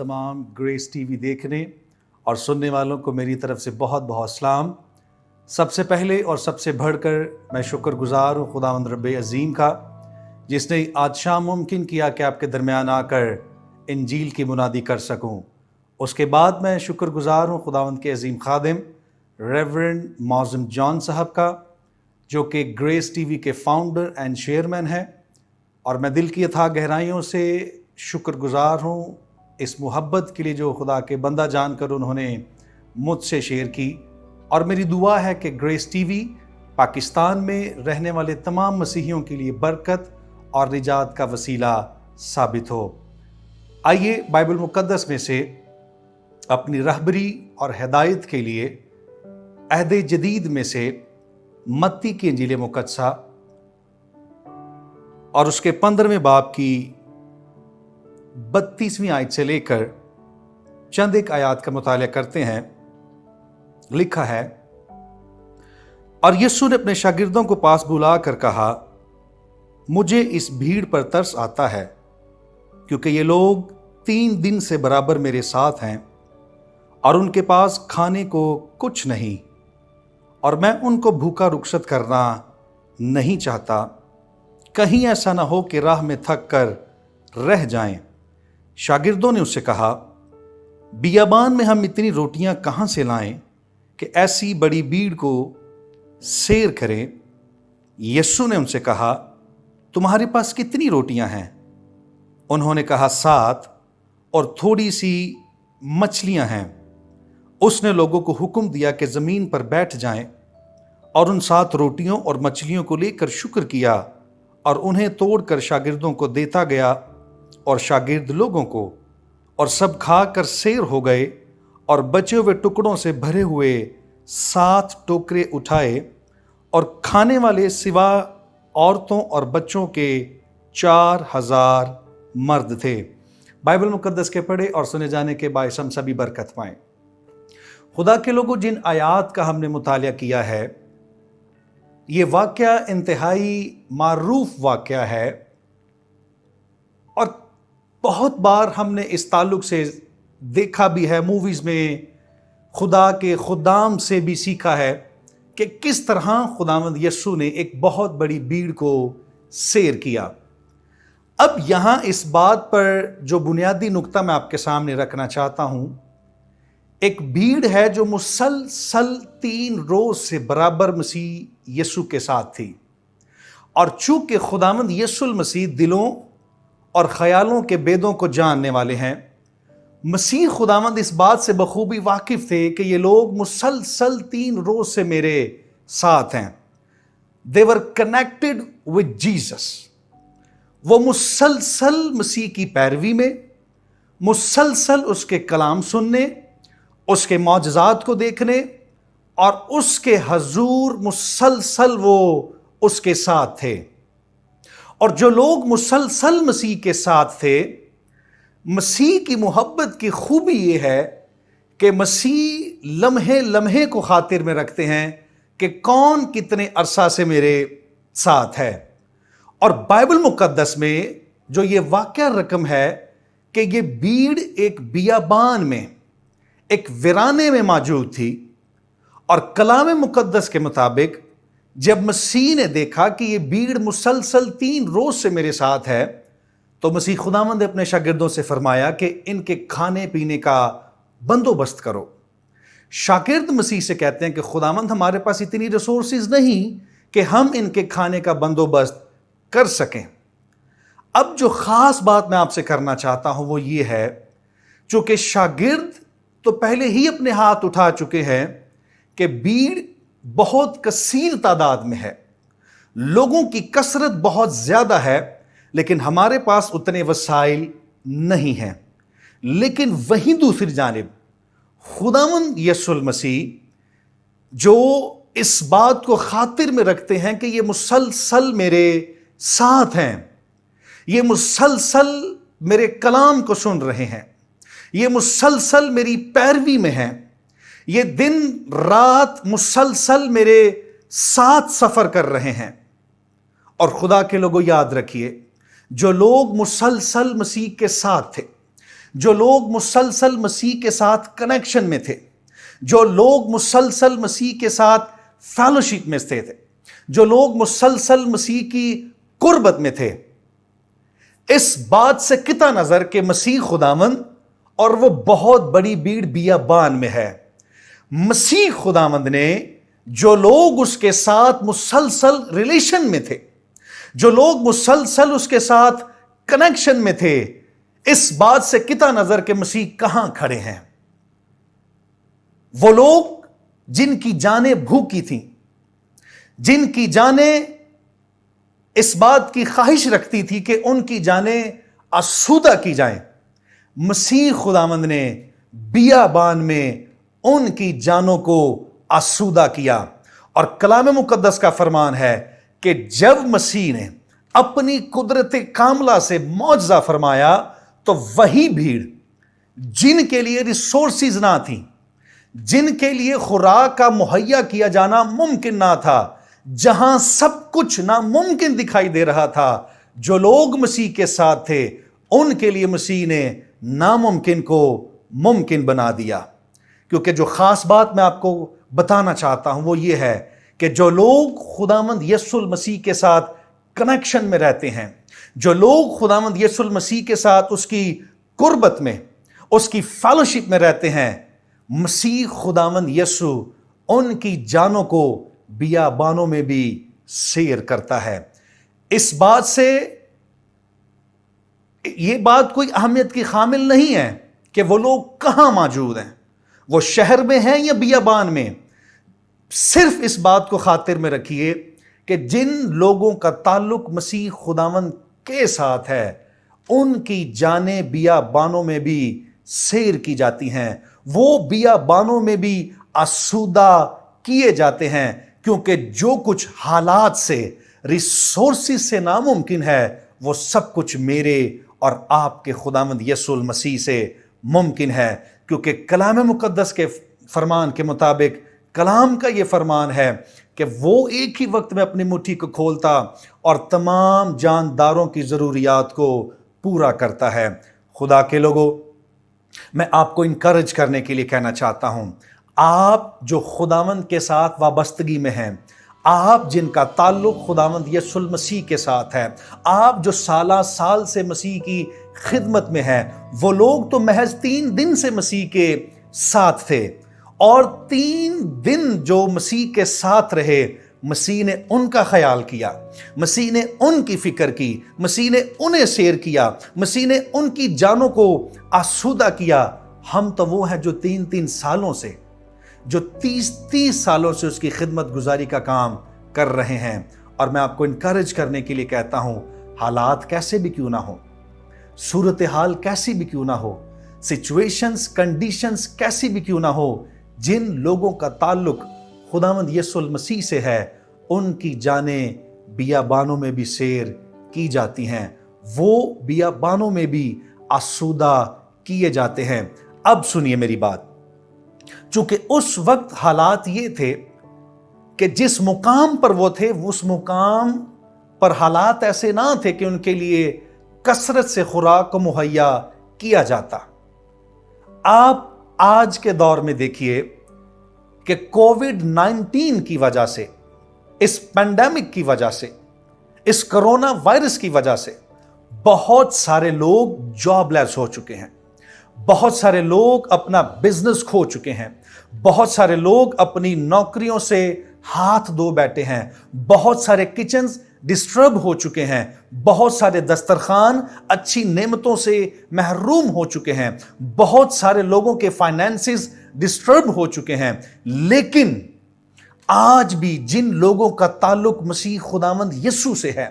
तमाम grace TV देखने और सुनने वालों को मेरी तरफ से बहुत बहुत सलाम। सबसे पहले और सबसे बढ़कर मैं शुक्रगुजार हूँ खुदावंद रब्बे अज़ीम का, जिसने आज शाम मुमकिन किया कि आपके दरमियान आकर इंजील की मुनादी कर सकूँ। उसके बाद मैं शुक्रगुजार हूँ खुदावंद के अज़ीम खादिम रेवरेंड मौज़म जॉन साहब का, जो कि ग्रेस टीवी के फाउंडर एंड चेयरमैन हैं। और मैं दिल की अथाह गहराइयों से शुक्रगुजार हूँ इस मुहब्बत के लिए जो खुदा के बंदा जानकर उन्होंने मुझसे शेयर की। और मेरी दुआ है कि ग्रेस टीवी पाकिस्तान में रहने वाले तमाम मसीहियों के लिए बरकत और निजात का वसीला साबित हो। आइए बाइबल मुक़द्दस में से अपनी रहबरी और हिदायत के लिए अहद जदीद में से मत्ती की इंजील मुक़द्दसा और उसके 15वें बाब की 32वीं आयत से लेकर चंद एक आयत का मुताला करते हैं। लिखा है, और यीशु ने अपने शागिर्दों को पास बुलाकर कहा, मुझे इस भीड़ पर तरस आता है, क्योंकि ये लोग 3 दिन से बराबर मेरे साथ हैं और उनके पास खाने को कुछ नहीं, और मैं उनको भूखा रुखसत करना नहीं चाहता, कहीं ऐसा ना हो कि राह में थक कर रह जाएं। शागिर्दों ने उससे कहा, बियाबान में हम इतनी रोटियां कहां से लाएं कि ऐसी बड़ी भीड़ को सैर करें। यीशु ने उनसे कहा, तुम्हारे पास कितनी रोटियां हैं? उन्होंने कहा, 7 और थोड़ी सी मछलियां हैं। उसने लोगों को हुक्म दिया कि ज़मीन पर बैठ जाएं, और उन 7 रोटियों और मछलियों को लेकर शुक्र किया और उन्हें तोड़कर शागिर्दों को देता गया, और शागिर्द लोगों को, और सब खा कर सैर हो गए और बचे हुए टुकड़ों से भरे हुए 7 टोकरे उठाए, और खाने वाले सिवा औरतों और बच्चों के 4000 मर्द थे। बाइबल मुक़द्दस के पढ़े और सुने जाने के बायस हम सभी बरकत पाएं। खुदा के लोगों, जिन आयात का हमने मुतालिया किया है, ये वाक़या इंतहाई मारूफ वाक़या है और बहुत बार हमने इस ताल्लुक़ से देखा भी है, मूवीज़ में खुदा के खुदाम से भी सीखा है कि किस तरह खुदावंद यीशु ने एक बहुत बड़ी भीड़ को सैर किया। अब यहाँ इस बात पर जो बुनियादी नुक्ता मैं आपके सामने रखना चाहता हूँ, एक भीड़ है जो मुसलसल 3 रोज से बराबर मसीह यीशु के साथ थी। और चूंकि खुदावंद यीशु मसीह दिलों और ख्यालों के बेदों को जानने वाले हैं, मसीह खुदावंद इस बात से बखूबी वाकिफ थे कि ये लोग मुसलसल 3 रोज से मेरे साथ हैं। दे वर कनेक्टेड विद जीसस। वो मुसलसल मसीह की पैरवी में, मुसलसल उसके कलाम सुनने, उसके मौजज़ात को देखने और उसके हजूर मुसलसल वो उसके साथ थे। और जो लोग मुसलसल मसीह के साथ थे, मसीह की मोहब्बत की खूबी ये है कि मसीह लम्हे लम्हे को खातिर में रखते हैं कि कौन कितने अरसा से मेरे साथ है। और बाइबल मुक़द्दस में जो ये वाक़या रकम है कि ये भीड़ एक बियाबान में, एक वीराने में मौजूद थी, और कलाम मुक़द्दस के मुताबिक जब मसीह ने देखा कि ये भीड़ मुसलसल 3 रोज से मेरे साथ है, तो मसीह खुदावंद ने अपने शागिर्दों से फरमाया कि इनके खाने पीने का बंदोबस्त करो। शागिर्द मसीह से कहते हैं कि खुदावंद, हमारे पास इतनी रिसोर्सेज नहीं कि हम इनके खाने का बंदोबस्त कर सकें। अब जो ख़ास बात मैं आपसे करना चाहता हूं वो ये है, चूँकि शागिर्द तो पहले ही अपने हाथ उठा चुके हैं कि भीड़ बहुत कसीर तादाद में है, लोगों की कसरत बहुत ज़्यादा है, लेकिन हमारे पास उतने वसाइल नहीं हैं। लेकिन वहीं दूसरी जानिब खुदावंद यीशु मसीह जो इस बात को खातिर में रखते हैं कि ये मुसलसल मेरे साथ हैं, ये मुसलसल मेरे कलाम को सुन रहे हैं, ये मुसलसल मेरी पैरवी में हैं, ये दिन रात मुसलसल मेरे साथ सफ़र कर रहे हैं। और खुदा के लोगों, याद रखिए, जो लोग मुसलसल मसीह के साथ थे, जो लोग मुसलसल मसीह के साथ कनेक्शन में थे, जो लोग मुसलसल मसीह के साथ फेलोशिप में थे, जो लोग मुसलसल मसीह की कुर्बत में थे, इस बात से किता नजर कि मसीह खुदावंद और वो बहुत बड़ी भीड़ बियाबान में है। मसीह खुदावंद ने जो लोग उसके साथ मुसलसल रिलेशन में थे, जो लोग मुसलसल उसके साथ कनेक्शन में थे, इस बात से किता नजर के मसीह कहां खड़े हैं। वो लोग जिनकी जानें भूखी थीं, जिनकी जानें इस बात की ख्वाहिश रखती थी कि उनकी जानें आसूदा की जाएं, मसीह खुदावंद ने बियाबान में उनकी जानों को आसूदा किया। और कलाम मुकद्दस का फरमान है कि जब मसीह ने अपनी कुदरत कामला से मौजज़ा फरमाया तो वही भीड़ जिनके लिए रिसोर्सेज ना थी, जिनके लिए खुराक का मुहैया किया जाना मुमकिन ना था, जहां सब कुछ नामुमकिन दिखाई दे रहा था, जो लोग मसीह के साथ थे उनके लिए मसीह ने नामुमकिन को मुमकिन बना दिया। क्योंकि जो खास बात मैं आपको बताना चाहता हूं वो ये है कि जो लोग खुदावंद यीशु मसीह के साथ कनेक्शन में रहते हैं, जो लोग खुदावंद यीशु मसीह के साथ उसकी कुर्बत में, उसकी फेलोशिप में रहते हैं, मसीह खुदावंद यीशु उनकी जानों को बियाबानों में भी सैर करता है। इस बात से ये बात कोई अहमियत की खामिल नहीं है कि वो लोग कहां मौजूद हैं, वो शहर में हैं या बियाबान में। सिर्फ इस बात को खातिर में रखिए कि जिन लोगों का ताल्लुक मसीह खुदावंद के साथ है उनकी जानें बियाबानों में भी सैर की जाती हैं, वो बियाबानों में भी आसूदा किए जाते हैं। क्योंकि जो कुछ हालात से, रिसोर्सेज से नामुमकिन है, वो सब कुछ मेरे और आपके खुदावंद यीशु मसीह से मुमकिन है। क्योंकि कलाम मुकद्दस के फरमान के मुताबिक, कलाम का ये फरमान है कि वो एक ही वक्त में अपनी मुट्ठी को खोलता और तमाम जानदारों की ज़रूरियात को पूरा करता है। खुदा के लोगों, मैं आपको इनकरेज करने के लिए कहना चाहता हूं, आप जो खुदावंद के साथ वाबस्तगी में हैं, आप जिनका ताल्लुक खुदावंद यीशु मसीह के साथ है, आप जो साला साल से मसीह की खिदमत में हैं, वो लोग तो महज 3 दिन से मसीह के साथ थे और 3 दिन जो मसीह के साथ रहे, मसीह ने उनका ख्याल किया, मसीह ने उनकी फिक्र की, मसीह ने उन्हें सैर किया, मसीह ने उनकी जानों को आसूदा किया। हम तो वो हैं जो 3-3 सालों से, जो 30-30 सालों से उसकी खिदमत गुजारी का काम कर रहे हैं। और मैं आपको इनकरेज करने के लिए कहता हूं, हालात कैसे भी क्यों ना हो, सूरत हाल कैसी भी क्यों ना हो, सिचुएशंस, कंडीशंस कैसी भी क्यों ना हो, जिन लोगों का ताल्लुक खुदावंद यीशु मसीह से है उनकी जानें बियाबानों में भी सैर की जाती हैं, वो बियाबानों में भी आसूदा किए जाते हैं। अब सुनिए मेरी बात, चूंकि उस वक्त हालात ये थे कि जिस मुकाम पर वो थे, उस मुकाम पर हालात ऐसे ना थे कि उनके लिए कसरत से खुराक को मुहैया किया जाता। आप आज के दौर में देखिए कि कोविड-19 की वजह से, इस पैंडेमिक की वजह से, इस कोरोना वायरस की वजह से बहुत सारे लोग जॉबलेस हो चुके हैं, बहुत सारे लोग अपना बिजनेस खो चुके हैं, बहुत सारे लोग अपनी नौकरियों से हाथ धो बैठे हैं, बहुत सारे किचन्स डिस्टर्ब हो चुके हैं, बहुत सारे दस्तरखान अच्छी नेमतों से महरूम हो चुके हैं, बहुत सारे लोगों के फाइनेंसेस डिस्टर्ब हो चुके हैं। लेकिन आज भी जिन लोगों का ताल्लुक मसीह खुदावंद यीशु से है,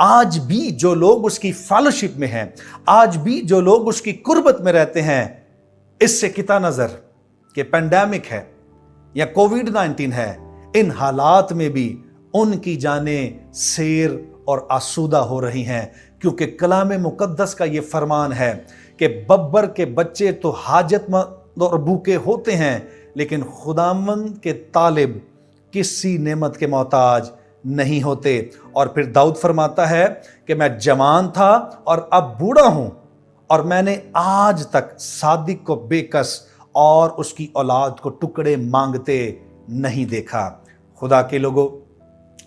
आज भी जो लोग उसकी फेलोशिप में हैं, आज भी जो लोग उसकी कुर्बत में रहते हैं, इससे किता नजर कि पैंडेमिक है या कोविड-19 है, इन हालात में भी उनकी जानें सैर और आसूदा हो रही हैं। क्योंकि कलाम मुकद्दस का ये फरमान है कि बब्बर के बच्चे तो हाजतमंद और भूखे होते हैं, लेकिन खुदावंद के तालिब किसी नेमत के मोहताज नहीं होते। और फिर दाऊद फरमाता है कि मैं जवान था और अब बूढ़ा हूं اور میں نے آج تک صادق کو بےکس اور اس کی اولاد کو ٹکڑے مانگتے نہیں دیکھا۔ خدا کے لوگوں،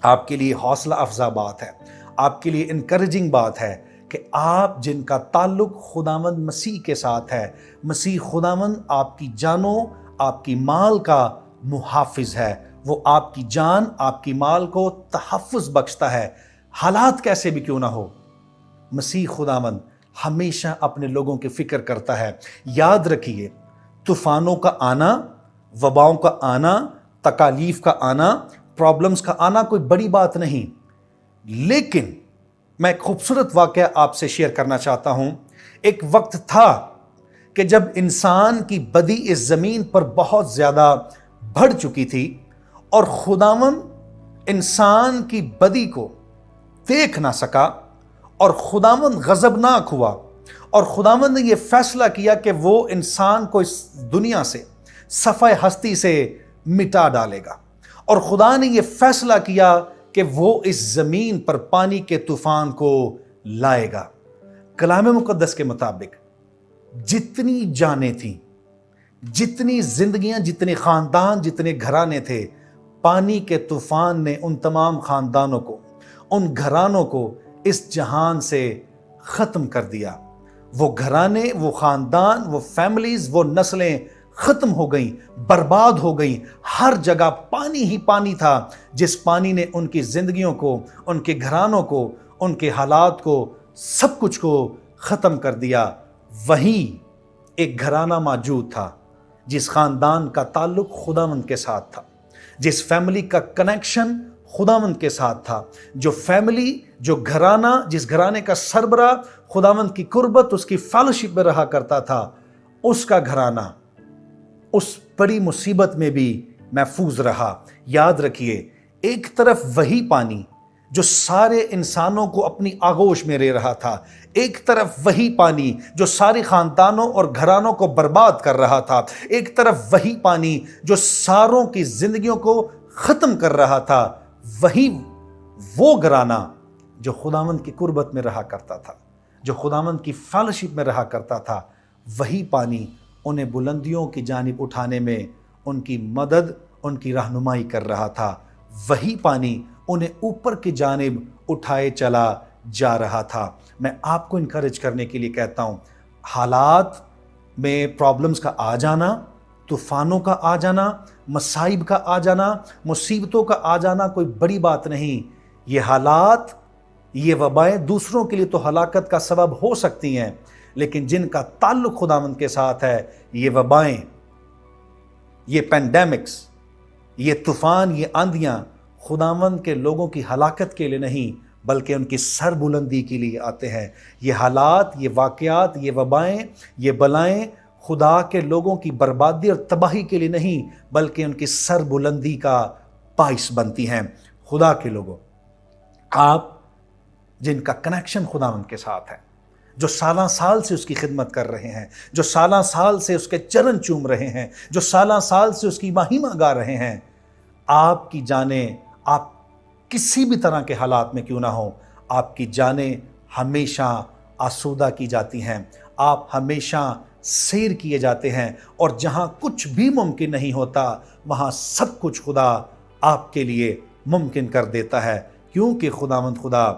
آپ کے لیے حوصلہ افزا بات ہے، آپ کے لیے انکریجنگ بات ہے کہ آپ جن کا تعلق خداوند مسیح کے ساتھ ہے، مسیح خداوند آپ کی جانوں، آپ کی مال کا محافظ ہے۔ وہ آپ کی جان، آپ کی مال کو تحفظ بخشتا ہے، حالات کیسے بھی کیوں نہ ہو۔ مسیح خداوند ہمیشہ اپنے لوگوں کی فکر کرتا ہے۔ یاد رکھیے، طوفانوں کا آنا، وباؤں کا آنا، تکالیف کا آنا، پرابلمز کا آنا کوئی بڑی بات نہیں، لیکن میں ایک خوبصورت واقعہ آپ سے شیئر کرنا چاہتا ہوں۔ ایک وقت تھا کہ جب انسان کی بدی اس زمین پر بہت زیادہ بڑھ چکی تھی اور خداوند انسان کی بدی کو دیکھ نہ سکا اور خداوند غضبناک ہوا، اور خداوند نے یہ فیصلہ کیا کہ وہ انسان کو اس دنیا سے، صفحہ ہستی سے مٹا ڈالے گا، اور خدا نے یہ فیصلہ کیا کہ وہ اس زمین پر پانی کے طوفان کو لائے گا۔ کلام مقدس کے مطابق جتنی جانیں تھیں، جتنی زندگیاں، جتنے خاندان، جتنے گھرانے تھے، پانی کے طوفان نے ان تمام خاندانوں کو، ان گھرانوں کو اس جہان سے ختم کر دیا۔ وہ گھرانے، وہ خاندان، وہ فیملیز، وہ نسلیں ختم ہو گئیں، برباد ہو گئیں۔ ہر جگہ پانی ہی پانی تھا، جس پانی نے ان کی زندگیوں کو، ان کے گھرانوں کو، ان کے حالات کو، سب کچھ کو ختم کر دیا۔ وہیں ایک گھرانہ موجود تھا جس خاندان کا تعلق خداوند کے ساتھ تھا، جس فیملی کا کنیکشن خداوند کے ساتھ تھا، جو فیملی، جو گھرانہ، جس گھرانے کا سربراہ خداوند کی قربت، اس کی فیلوشپ میں رہا کرتا تھا، اس کا گھرانہ اس بڑی مصیبت میں بھی محفوظ رہا۔ یاد رکھیے، ایک طرف وہی پانی جو سارے انسانوں کو اپنی آغوش میں لے رہا تھا، ایک طرف وہی پانی جو سارے خاندانوں اور گھرانوں کو برباد کر رہا تھا، ایک طرف وہی پانی جو ساروں کی زندگیوں کو ختم کر رہا تھا، وہی وہ گھرانہ جو خداوند کی قربت میں رہا کرتا تھا، جو خداوند کی فیلوشپ میں رہا کرتا تھا، وہی پانی انہیں بلندیوں کی جانب اٹھانے میں ان کی مدد، ان کی رہنمائی کر رہا تھا۔ وہی پانی انہیں اوپر کی جانب اٹھائے چلا جا رہا تھا۔ میں آپ کو انکریج کرنے کے لیے کہتا ہوں، حالات میں پرابلمز کا آ جانا، طوفانوں کا آ جانا، مصائب کا آ جانا، مصیبتوں کا آ جانا کوئی بڑی بات نہیں۔ یہ حالات، یہ وبائیں دوسروں کے لیے تو ہلاکت کا سبب ہو سکتی ہیں، لیکن جن کا تعلق خداوند کے ساتھ ہے، یہ وبائیں، یہ پینڈیمکس، یہ طوفان، یہ آندیاں خداوند کے لوگوں کی ہلاکت کے لیے نہیں بلکہ ان کی سر بلندی کے لیے آتے ہیں۔ یہ حالات، یہ واقعات، یہ وبائیں، یہ بلائیں خدا کے لوگوں کی بربادی اور تباہی کے لیے نہیں بلکہ ان کی سر بلندی کا باعث بنتی ہیں۔ خدا کے لوگوں، آپ جن کا کنیکشن خداوند کے ساتھ ہے، جو سالہ سال سے اس کی خدمت کر رہے ہیں، جو سالہ سال سے اس کے چرن چوم رہے ہیں، جو سالہ سال سے اس کی مہیمہ گا رہے ہیں، آپ کی جانیں، آپ کسی بھی طرح کے حالات میں کیوں نہ ہوں، آپ کی جانیں ہمیشہ آسودہ کی جاتی ہیں، آپ ہمیشہ سیر کیے جاتے ہیں، اور جہاں کچھ بھی ممکن نہیں ہوتا وہاں سب کچھ خدا آپ کے لیے ممکن کر دیتا ہے، کیونکہ خداوند خدا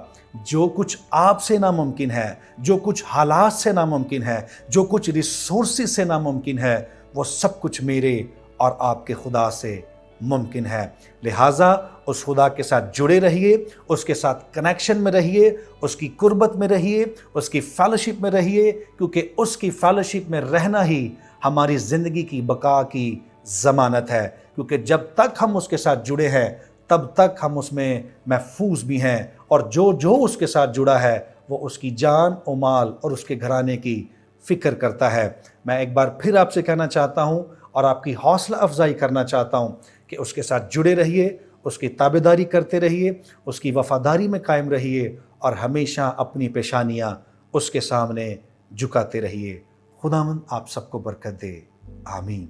جو کچھ آپ سے ناممکن ہے، جو کچھ حالات سے ناممکن ہے، جو کچھ ریسورسز سے ناممکن ہے، وہ سب کچھ میرے اور آپ کے خدا سے ممکن ہے۔ لہٰذا اس خدا کے ساتھ جڑے رہیے، اس کے ساتھ کنیکشن میں رہیے، اس کی قربت میں رہیے، اس کی فیلوشپ میں رہیے، کیونکہ اس کی فیلوشپ میں رہنا ہی ہماری زندگی کی بقا کی ضمانت ہے، کیونکہ جب تک ہم اس کے ساتھ جڑے ہیں تب تک ہم اس میں محفوظ بھی ہیں، اور جو اس کے ساتھ جڑا ہے وہ اس کی جان و مال اور اس کے گھرانے کی فکر کرتا ہے۔ میں ایک بار پھر آپ سے کہنا چاہتا ہوں اور آپ کی حوصلہ افزائی کرنا چاہتا ہوں کہ اس کے ساتھ جڑے رہیے، اس کی تابعداری کرتے رہیے، اس کی وفاداری میں قائم رہیے، اور ہمیشہ اپنی پیشانیاں اس کے سامنے جھکاتے رہیے۔ خداوند آپ سب کو برکت دے، آمین۔